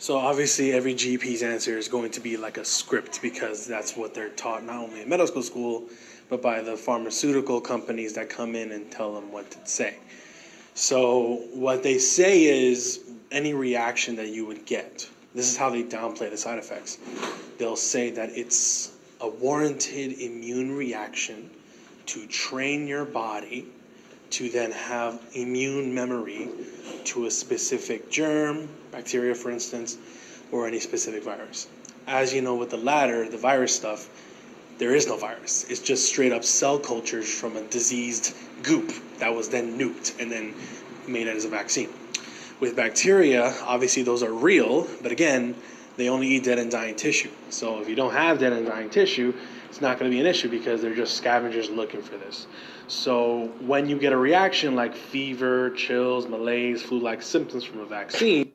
So obviously every GP's answer is going to be like a script because that's what they're taught not only in medical school, but by the pharmaceutical companies that come in and tell them what to say. So what they say is any reaction that you would get, this is how they downplay the side effects. They'll say that it's a warranted immune reaction to train your body to then have immune memory to a specific germ, bacteria for instance, or any specific virus. As you know, with the latter, the virus stuff, there is no virus. It's just straight up cell cultures from a diseased goop that was then nuked and then made it as a vaccine. With bacteria, obviously those are real, but again, they only eat dead and dying tissue. So if you don't have dead and dying tissue, it's not going to be an issue because they're just scavengers looking for this. So when you get a reaction like fever, chills, malaise, flu-like symptoms from a vaccine,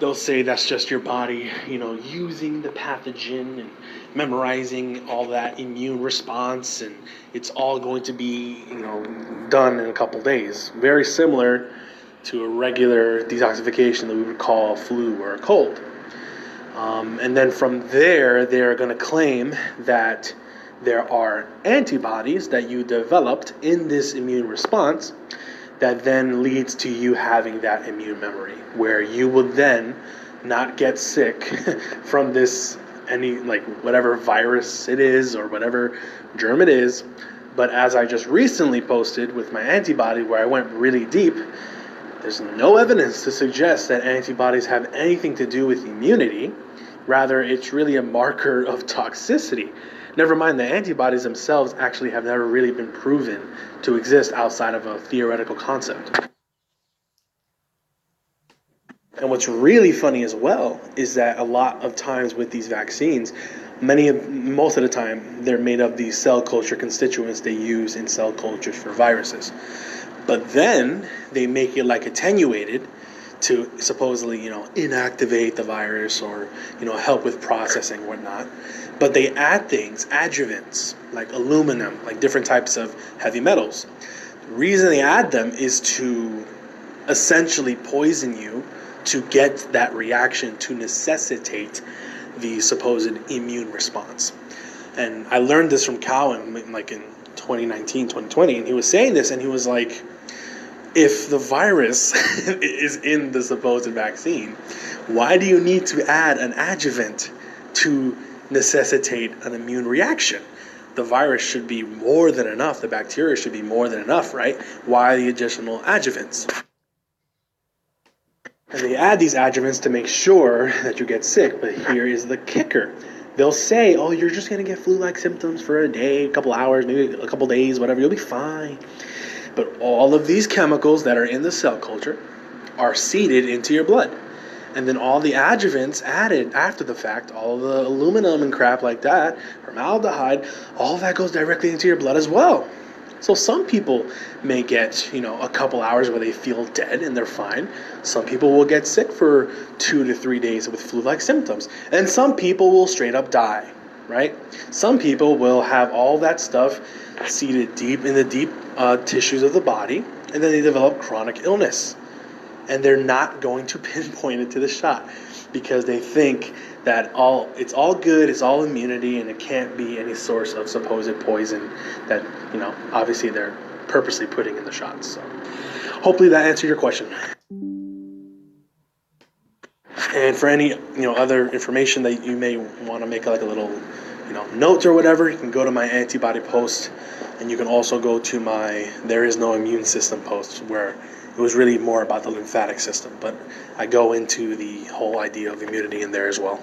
they'll say that's just your body, using the pathogen and memorizing all that immune response, and it's all going to be, done in a couple days. Very similar to a regular detoxification that we would call a flu or a cold. And then from there, they're going to claim that there are antibodies that you developed in this immune response that then leads to you having that immune memory, where you will then not get sick from this, whatever virus it is or whatever germ it is. But as I just recently posted with my antibody, where I went really deep, there's no evidence to suggest that antibodies have anything to do with immunity. Rather, it's really a marker of toxicity. Never mind, the antibodies themselves actually have never really been proven to exist outside of a theoretical concept. And what's really funny as well is that a lot of times with these vaccines, most of the time, they're made of these cell culture constituents they use in cell cultures for viruses. But then they make it like attenuated to supposedly, inactivate the virus or, help with processing and whatnot. But they add things, adjuvants, like aluminum, like different types of heavy metals. The reason they add them is to essentially poison you to get that reaction to necessitate the supposed immune response. And I learned this from Cowan, like in 2019, 2020, and he was saying this, and he was like, if the virus is in the supposed vaccine, why do you need to add an adjuvant to necessitate an immune reaction? The virus should be more than enough. The bacteria should be more than enough, right? Why the additional adjuvants? And they add these adjuvants to make sure that you get sick. But here is the kicker. They'll say, oh, you're just going to get flu-like symptoms for a day, a couple hours, maybe a couple days, whatever. You'll be fine. But all of these chemicals that are in the cell culture are seeded into your blood. And then all the adjuvants added after the fact, all the aluminum and crap like that, formaldehyde, all that goes directly into your blood as well. So some people may get, a couple hours where they feel dead and they're fine. Some people will get sick for 2 to 3 days with flu-like symptoms. And some people will straight up die, right? Some people will have all that stuff seated deep in the deep tissues of the body, and then they develop chronic illness. And they're not going to pinpoint it to the shot because they think that it's all good, it's all immunity, and it can't be any source of supposed poison that, obviously they're purposely putting in the shots. So hopefully that answered your question. And for any, other information that you may want to make like a little, note or whatever, you can go to my antibody post, and you can also go to my There Is No Immune System post, where it was really more about the lymphatic system, but I go into the whole idea of immunity in there as well.